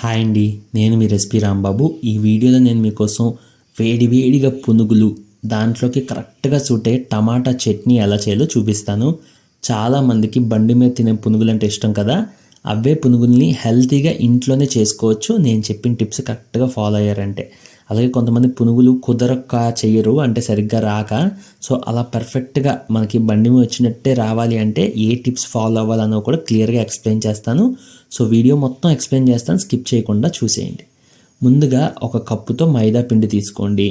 Hi అండి, నేను మీ recipe Rambabu. ఈ వీడియోలో నేను మీకోసం వేడివేడిగా పునుగులు, దాంట్లోకి కరెక్ట్గా సూట్ అయ్యే టమాటా చట్నీ ఎలా చేయాలో చూపిస్తాను. చాలామందికి బండి మీద తినే పునుగులు అంటే ఇష్టం కదా. అవే పునుగుల్ని హెల్తీగా ఇంట్లోనే చేసుకోవచ్చు నేను చెప్పిన టిప్స్ కరెక్ట్గా ఫాలో అయ్యారంటే. అలాగే కొంతమంది పునుగులు కుదరక చెయ్యరు, అంటే సరిగ్గా రాక. సో అలా పర్ఫెక్ట్గా మనకి బండి మీద వచ్చినట్టే రావాలి అంటే ఏ టిప్స్ ఫాలో అవ్వాలనో కూడా క్లియర్గా ఎక్స్ప్లెయిన్ చేస్తాను. సో వీడియో మొత్తం ఎక్స్ప్లెయిన్ చేస్తాను, స్కిప్ చేయకుండా చూసేయండి. ముందుగా ఒక కప్పుతో మైదా పిండి తీసుకోండి.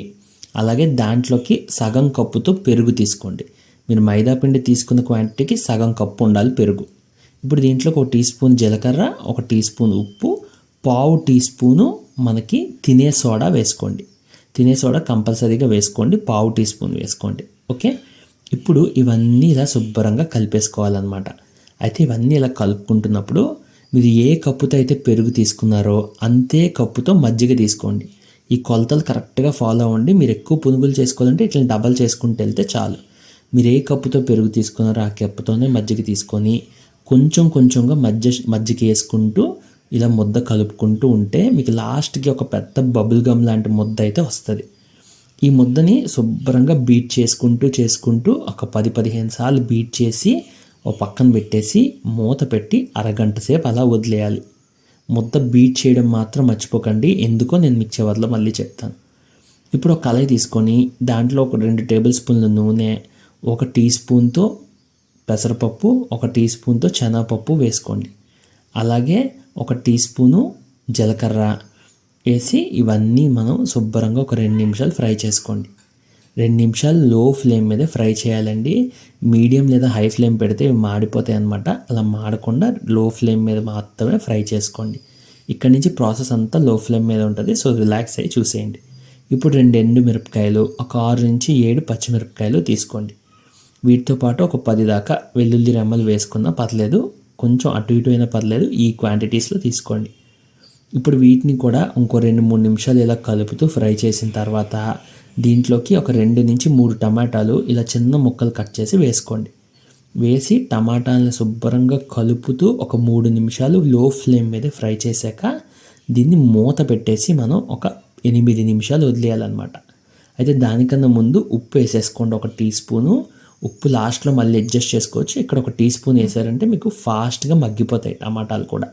అలాగే దాంట్లోకి సగం కప్పుతో పెరుగు తీసుకోండి. మీరు మైదా పిండి తీసుకున్న క్వాంటిటీకి సగం కప్పు ఉండాలి పెరుగు. ఇప్పుడు దీంట్లోకి 1 టీ స్పూన్ జీలకర్ర, 1 టీ స్పూన్ ఉప్పు, పావు టీ స్పూను మనకి తినే సోడా వేసుకోండి. తినే సోడా కంపల్సరీగా వేసుకోండి, పావు టీ స్పూన్ వేసుకోండి. ఓకే, ఇప్పుడు ఇవన్నీ ఇలా శుభ్రంగా కలిపేసుకోవాలన్నమాట. అయితే ఇవన్నీ ఇలా కలుపుకుంటున్నప్పుడు మీరు ఏ కప్పుతో అయితే పెరుగు తీసుకున్నారో అంతే కప్పుతో మజ్జిగ తీసుకోండి. ఈ కొలతలు కరెక్ట్గా ఫాలో అవ్వండి. మీరు ఎక్కువ పునుగులు చేసుకోవాలంటే ఇట్లా డబల్ చేసుకుంటూ వెళ్తే చాలు. మీరు ఏ కప్పుతో పెరుగు తీసుకున్నారో ఆ కప్పుతోనే మజ్జిగ తీసుకొని కొంచెం కొంచెంగా మజ్జిగ వేసుకుంటూ ఇలా ముద్ద కలుపుకుంటూ ఉంటే మీకు లాస్ట్కి ఒక పెద్ద బబుల్ గమ్ లాంటి ముద్ద అయితే వస్తుంది. ఈ ముద్దని శుభ్రంగా బీట్ చేసుకుంటూ ఒక 10-15 సార్లు బీట్ చేసి ఒక పక్కన పెట్టేసి మూత పెట్టి అరగంట సేపు అలా వదిలేయాలి. ముద్ద బీట్ చేయడం మాత్రం మర్చిపోకండి, ఎందుకో నేను మీకు చివర్లో మళ్ళీ చెప్తాను. ఇప్పుడు ఒక కళాయి తీసుకొని దాంట్లో ఒక 2 టేబుల్ స్పూన్ల నూనె, 1 టీ స్పూన్తో పెసరపప్పు, 1 టీ స్పూన్తో శనగపప్పు వేసుకోండి. అలాగే 1 టీ స్పూను జీలకర్ర వేసి ఇవన్నీ మనం శుభ్రంగా ఒక 2 నిమిషాలు ఫ్రై చేసుకోండి. 2 నిమిషాలు లో ఫ్లేమ్ మీద ఫ్రై చేయాలండి. మీడియం లేదా హై ఫ్లేమ్ పెడితే ఇవి మాడిపోతాయి అన్నమాట. అలా మాడకుండా లో ఫ్లేమ్ మీద మాత్రమే ఫ్రై చేసుకోండి. ఇక్కడి నుంచి ప్రాసెస్ అంతా లో ఫ్లేమ్ మీద ఉంటుంది, సో రిలాక్స్ అయ్యి చూసేయండి. ఇప్పుడు 2 ఎండుమిరపకాయలు, ఒక 6 నుంచి 7 పచ్చిమిరపకాయలు తీసుకోండి. వీటితో పాటు ఒక 10 దాకా వెల్లుల్లి రెమ్మలు వేసుకున్నా పర్లేదు, కొంచెం అటు ఇటు అయినా పర్లేదు, ఈ క్వాంటిటీస్లో తీసుకోండి. ఇప్పుడు వీటిని కూడా ఇంకో 2-3 నిమిషాలు ఇలా కలుపుతూ ఫ్రై చేసిన తర్వాత దీంట్లోకి ఒక 2 నుంచి 3 టమాటాలు ఇలా చిన్న ముక్కలు కట్ చేసి వేసుకోండి. వేసి టమాటాలను శుభ్రంగా కలుపుతూ ఒక 3 నిమిషాలు లో ఫ్లేమ్ మీద ఫ్రై చేశాక దీన్ని మూత పెట్టేసి మనం ఒక 8 నిమిషాలు వదిలేయాలన్నమాట. అయితే దానికన్నా ముందు ఉప్పు వేసేసుకోండి. 1 టీ స్పూను ఉప్పు లాస్ట్లో మళ్ళీ అడ్జస్ట్ చేసుకోవచ్చు. ఇక్కడ 1 టీ స్పూన్ వేసారంటే మీకు ఫాస్ట్గా మగ్గిపోతాయి టమాటాలు కూడా.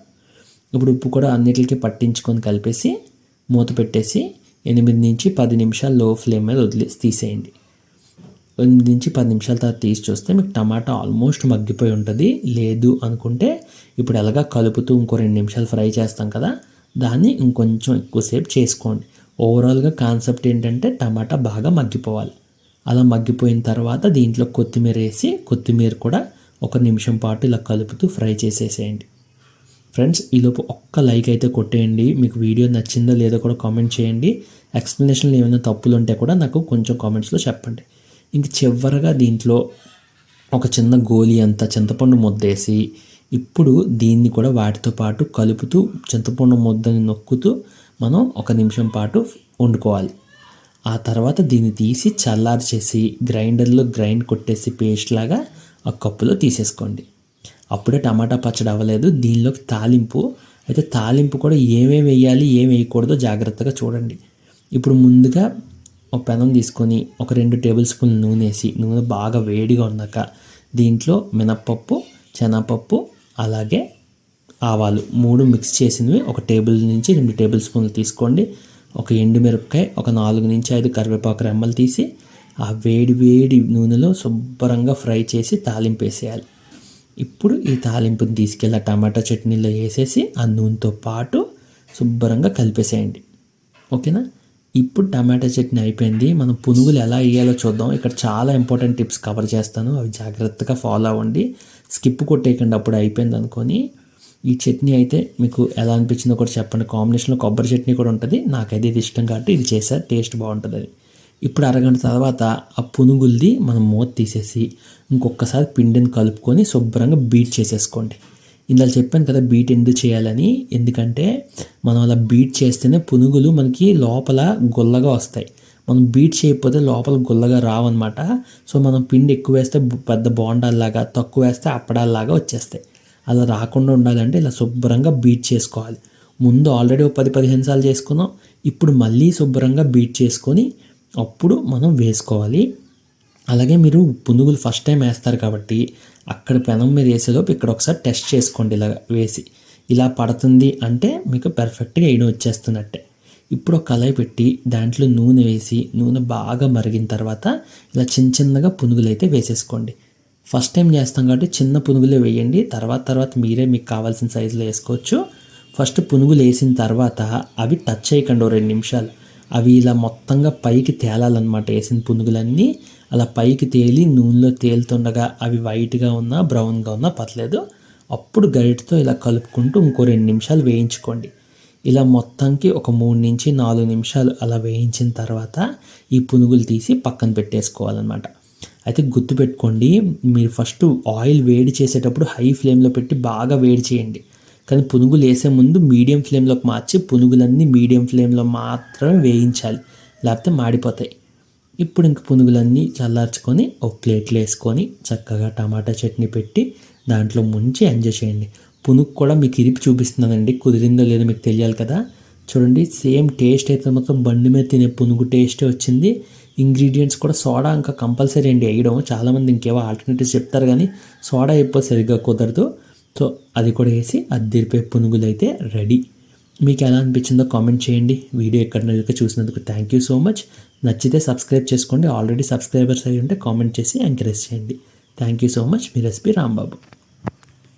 ఇప్పుడు ఉప్పు కూడా అన్నిటికీ పట్టించుకొని కలిపేసి మూత పెట్టేసి 8 నుంచి 10 నిమిషాలు లో ఫ్లేమ్ మీద తీసేయండి. 8 నుంచి 10 నిమిషాల తర్వాత తీసి చూస్తే మీకు టమాటా ఆల్మోస్ట్ మగ్గిపోయి ఉంటుంది. లేదు అనుకుంటే ఇప్పుడు ఎలాగా కలుపుతూ ఇంకో 2 నిమిషాలు ఫ్రై చేస్తాం కదా, దాన్ని ఇంకొంచెం ఎక్కువసేపు చేసుకోండి. ఓవరాల్గా కాన్సెప్ట్ ఏంటంటే టమాటా బాగా మగ్గిపోవాలి. అలా మగ్గిపోయిన తర్వాత దీంట్లో కొత్తిమీర వేసి కొత్తిమీర కూడా 1 నిమిషం పాటు ఇలా కలుపుతూ ఫ్రై చేసేసేయండి. ఫ్రెండ్స్, ఈలోపు ఒక్క లైక్ అయితే కొట్టేయండి. మీకు వీడియో నచ్చిందో లేదో కూడా కామెంట్ చేయండి. ఎక్స్ప్లెనేషన్లో ఏమైనా తప్పులు ఉంటే కూడా నాకు కొంచెం కామెంట్స్లో చెప్పండి. ఇంక చివరగా దీంట్లో ఒక చిన్న గోలి అంత చింతపండు ముద్దేసి ఇప్పుడు దీన్ని కూడా వాటితో పాటు కలుపుతూ చింతపండు ముద్దని నొక్కుతూ మనం 1 నిమిషం పాటు వండుకోవాలి. ఆ తర్వాత దీన్ని తీసి చల్లార్చేసి గ్రైండర్లో గ్రైండ్ కొట్టేసి పేస్ట్ లాగా ఆ కప్పులో తీసేసుకోండి. అప్పుడే టమాటా పచ్చడి అవ్వలేదు. దీనిలోకి తాలింపు, అయితే తాలింపు కూడా ఏమేమి వేయాలి ఏమి వేయకూడదో జాగ్రత్తగా చూడండి. ఇప్పుడు ముందుగా ఒక పెనం తీసుకొని ఒక 2 టేబుల్ స్పూన్లు నూనె వేసి నూనె బాగా వేడిగా ఉన్నాక దీంట్లో మినప్పప్పు, శనగపప్పు అలాగే ఆవాలు 3 మిక్స్ చేసినవి 1 టేబుల్ నుంచి 2 టేబుల్ స్పూన్లు తీసుకోండి. ఒక ఎండుమిరపకాయ, ఒక 4 నుంచి 5 కరివేపాకు రెమ్మలు తీసి ఆ వేడి నూనెలో శుభ్రంగా ఫ్రై చేసి తాలింపు వేసేయాలి. ఇప్పుడు ఈ తాలింపుని తీసుకెళ్ళి టమాటా చట్నీలో వేసేసి ఆ నూనెతో పాటు శుభ్రంగా కలిపేసేయండి. ఓకేనా, ఇప్పుడు టమాటా చట్నీ అయిపోయింది. మనం పునుగులు ఎలా వేయాలో చూద్దాం. ఇక్కడ చాలా ఇంపార్టెంట్ టిప్స్ కవర్ చేస్తాను, అవి జాగ్రత్తగా ఫాలో అవ్వండి. స్కిప్ కొట్టేయకండి అప్పుడు అయిపోయింది అనుకొని. ఈ చట్నీ అయితే మీకు ఎలా అనిపించిందో కూడా చెప్పండి. కాంబినేషన్లో కొబ్బరి చట్నీ కూడా ఉంటుంది, నాకైతే ఇది ఇష్టం కాబట్టి ఇది చేశారు, టేస్ట్ బాగుంటుంది అది. ఇప్పుడు అరగంట తర్వాత ఆ పునుగుల్ది మనం మూత తీసేసి ఇంకొకసారి పిండిని కలుపుకొని శుభ్రంగా బీట్ చేసేసుకోండి. ఇందులో చెప్పాను కదా బీట్ ఎందుకు చేయాలని, ఎందుకంటే మనం అలా బీట్ చేస్తేనే పునుగులు మనకి లోపల గుల్లగా వస్తాయి. మనం బీట్ చేయకపోతే లోపల గుల్లగా రావన్నమాట. సో మనం పిండి ఎక్కువ వేస్తే పెద్ద బోండాల్లాగా, తక్కువ వేస్తే అప్పడాల్లాగా వచ్చేస్తాయి. అలా రాకుండా ఉండాలంటే ఇలా శుభ్రంగా బీట్ చేసుకోవాలి. ముందు ఆల్రెడీ 10-15 సార్లు చేసుకున్నాం. ఇప్పుడు మళ్ళీ శుభ్రంగా బీట్ చేసుకొని అప్పుడు మనం వేసుకోవాలి. అలాగే మీరు పునుగులు ఫస్ట్ టైం వేస్తారు కాబట్టి అక్కడ పెనం మీద వేసేలోపు ఇక్కడ ఒకసారి టెస్ట్ చేసుకోండి. ఇలా వేసి ఇలా పడుతుంది అంటే మీకు పర్ఫెక్ట్గా వేయడం వచ్చేస్తున్నట్టే. ఇప్పుడు ఒక కళాయి పెట్టి దాంట్లో నూనె వేసి నూనె బాగా మరిగిన తర్వాత ఇలా చిన్నగా పునుగులు అయితే వేసేసుకోండి. ఫస్ట్ టైం చేస్తాం కాబట్టి చిన్న పునుగులే వేయండి. తర్వాత మీరే మీకు కావాల్సిన సైజులో వేసుకోవచ్చు. ఫస్ట్ పునుగులు వేసిన తర్వాత అవి టచ్ చేయకండి 2 నిమిషాలు. అవి ఇలా మొత్తంగా పైకి తేలాలన్నమాట. వేసిన పునుగులన్నీ అలా పైకి తేలి నూనెలో తేలుతుండగా అవి వైట్గా ఉన్నా బ్రౌన్గా ఉన్నా పర్లేదు. అప్పుడు గరిటతో ఇలా కలుపుకుంటూ ఇంకో 2 నిమిషాలు వేయించుకోండి. ఇలా మొత్తానికి ఒక 3-4 నిమిషాలు అలా వేయించిన తర్వాత ఈ పునుగులు తీసి పక్కన పెట్టేసుకోవాలన్నమాట. అయితే గుర్తుపెట్టుకోండి, మీరు ఫస్ట్ ఆయిల్ వేడి చేసేటప్పుడు హై ఫ్లేమ్లో పెట్టి బాగా వేడి చేయండి. కానీ పునుగులు వేసే ముందు మీడియం ఫ్లేమ్లోకి మార్చి పునుగులన్నీ మీడియం ఫ్లేమ్లో మాత్రమే వేయించాలి, లేకపోతే మాడిపోతాయి. ఇప్పుడు ఇంక పునుగులన్నీ చల్లార్చుకొని ఒక ప్లేట్లో వేసుకొని చక్కగా టమాటా చట్నీ పెట్టి దాంట్లో ముంచి ఎంజాయ్ చేయండి. పునుగు కూడా మీకు ఇరిపి చూపిస్తున్నానండి, కుదిరిందో లేదో మీకు తెలియాలి కదా. చూడండి, సేమ్ టేస్ట్ అయితే మొత్తం బండి మీద తినే పునుగు టేస్టే వచ్చింది. ఇంగ్రీడియంట్స్ కూడా సోడా ఇంకా కంపల్సరీ అండి వేయడం. చాలామంది ఇంకేవో ఆల్టర్నేటివ్స్ చెప్తారు కానీ సోడా అయిపోయి సరిగ్గా కుదరదు. సో అది కూడా వేసి అద్దిరిపోయే పునుగులు అయితే రెడీ. మీకు ఎలా అనిపించిందో కామెంట్ చేయండి. వీడియో ఎక్కడ చూసినందుకు థ్యాంక్ యూ సో మచ్. నచ్చితే సబ్స్క్రైబ్ చేసుకోండి. ఆల్రెడీ సబ్స్క్రైబర్స్ అయ్యి ఉంటే కామెంట్ చేసి ఎంకరేజ్ చేయండి. Thank you so much. Me recipe Rambabu.